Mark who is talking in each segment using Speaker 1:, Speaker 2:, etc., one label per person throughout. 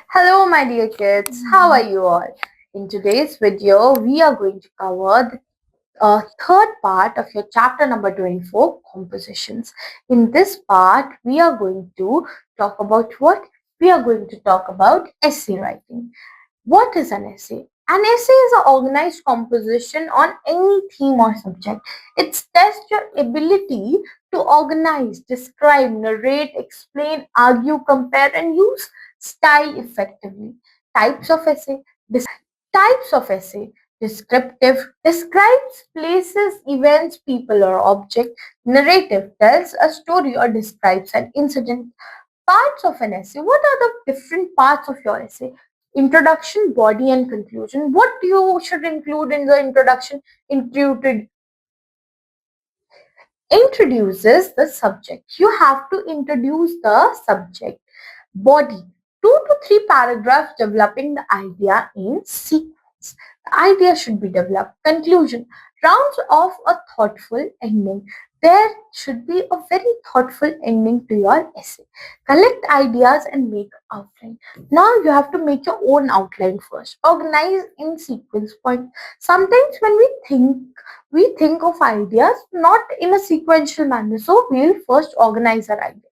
Speaker 1: Hello, my dear kids. How are you all? In today's video, we are going to cover the third part of your chapter number 24, compositions. In this part, we are going to talk about what? We are going to talk about essay writing. What is an essay? An essay is an organized composition on any theme or subject. It tests your ability to organize, describe, narrate, explain, argue, compare, and use style effectively. Types of essay. Types of essay. Descriptive describes places, events, people, or object. Narrative tells a story or describes an incident. Parts of an essay. What are the different parts of your essay? Introduction, body, and conclusion. What you should include in the introduction? Introduces the subject. You have to introduce the subject. Body. 2 to 3 paragraphs developing the idea in sequence. The idea should be developed. Conclusion. Rounds off a thoughtful ending. There should be a very thoughtful ending to your essay. Collect ideas and make outline. Now you have to make your own outline first. Organize in sequence point. Sometimes when we think of ideas not in a sequential manner. So we'll first organize our ideas.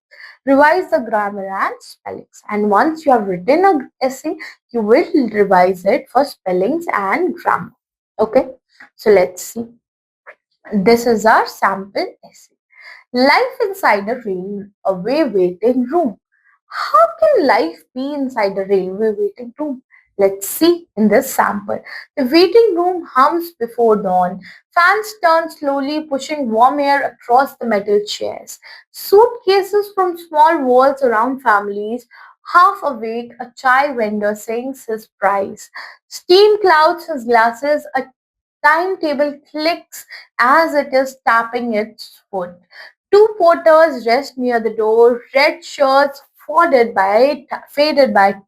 Speaker 1: Revise the grammar and spellings. And once you have written an essay, you will revise it for spellings and grammar. Okay, so let's see. This is our sample essay. Life inside a railway waiting room. How can life be inside a railway waiting room? Let's see in this sample. The waiting room hums before dawn. Fans turn slowly, pushing warm air across the metal chairs. Suitcases from small walls around families. Half awake, a chai vendor sings his price. Steam clouds his glasses. A timetable clicks as it is tapping its foot. 2 porters rest near the door, red shirts faded by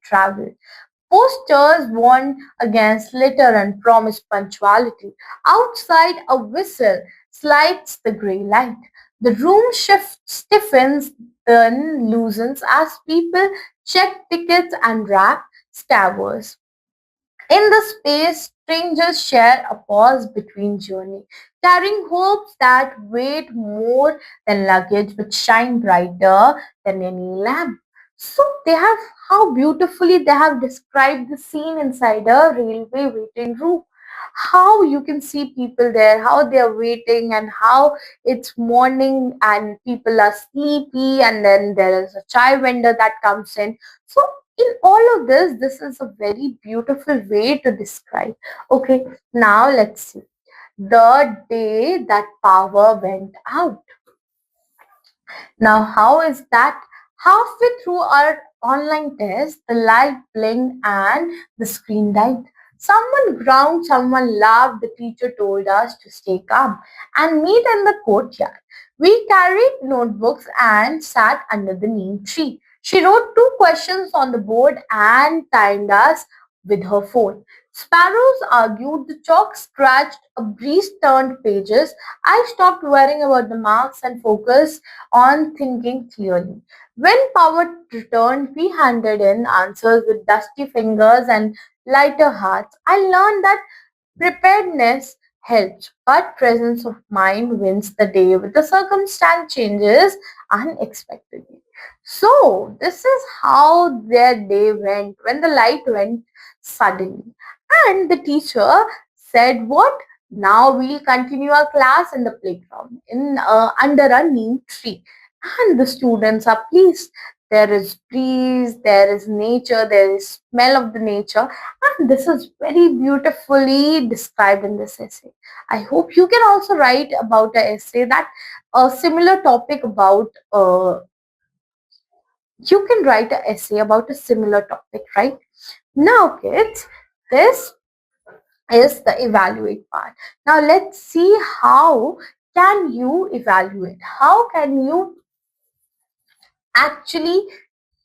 Speaker 1: travel. Posters warn against litter and promise punctuality. Outside, a whistle slides the grey light. The room stiffens, then loosens as people check tickets and wrap stavers. In the space, strangers share a pause between journey, carrying hopes that weigh more than luggage but shine brighter than any lamp. So they have how beautifully they have described the scene inside a railway waiting room. How you can see people there, how they are waiting, and how it's morning and people are sleepy, and then there is a chai vendor that comes in. So in all of this is a very beautiful way to describe. Okay, now let's see. The day that power went out. Now, how is that? Halfway through our online test, the light blinked and the screen died. Someone ground, someone laughed. The teacher told us to stay calm and meet in the courtyard. We carried notebooks and sat under the neem tree. She wrote 2 questions on the board and timed us with her phone. Sparrows argued, the chalk scratched, a breeze turned pages. I stopped worrying about the marks and focused on thinking clearly. When power returned, we handed in answers with dusty fingers and lighter hearts. I learned that preparedness helps, but presence of mind wins the day with the circumstance changes unexpectedly. So, this is how their day went when the light went suddenly. And the teacher said, what? Now we'll continue our class in the playground in under a neem tree. And the students are pleased. There is breeze, there is nature, there is smell of the nature, and this is very beautifully described in this essay. I hope you can also write about an essay that a similar topic about you can write an essay about a similar topic, right? Now, kids, this is the evaluate part. Now, let's see how can you evaluate? How can you actually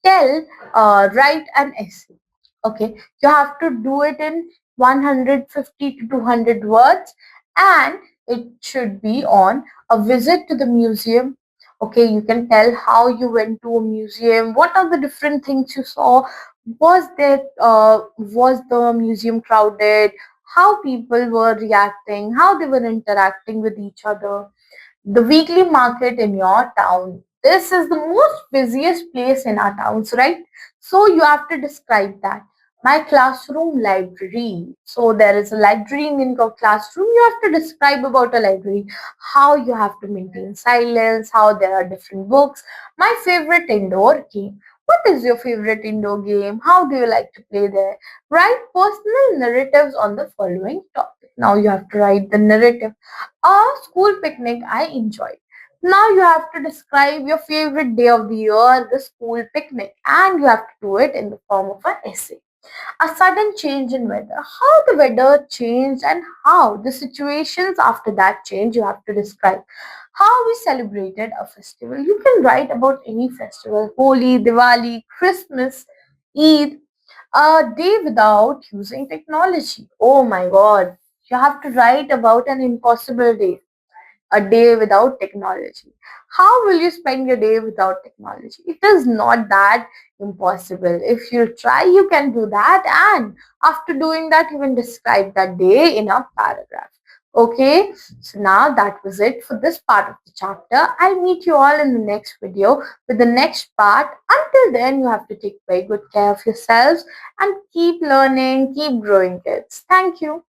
Speaker 1: write an essay? Okay, you have to do it in 150 to 200 words, and it should be on a visit to the museum, Okay, you can tell how you went to a museum, what are the different things you saw, was the museum crowded, how people were reacting, how they were interacting with each other. The weekly market in your town. This is the most busiest place in our towns, right? So you have to describe that. My classroom library. So there is a library in your classroom. You have to describe about a library, how you have to maintain silence, how there are different books. My favorite indoor game. What is your favorite indoor game? How do you like to play there? Write personal narratives on the following topic. Now you have to write the narrative. A school picnic I enjoyed. Now you have to describe your favorite day of the year, the school picnic, and you have to do it in the form of an essay. A sudden change in weather, how the weather changed and how the situations after that change you have to describe. How we celebrated a festival. You can write about any festival, Holi, Diwali, Christmas, Eid, a day without using technology. Oh my god, you have to write about an impossible day, a day without technology. How will you spend your day without technology? It is not that impossible. If you try, you can do that. And after doing that, you can describe that day in a paragraph. Okay, so now that was it for this part of the chapter. I'll meet you all in the next video with the next part. Until then, you have to take very good care of yourselves and keep learning, keep growing, kids. Thank you.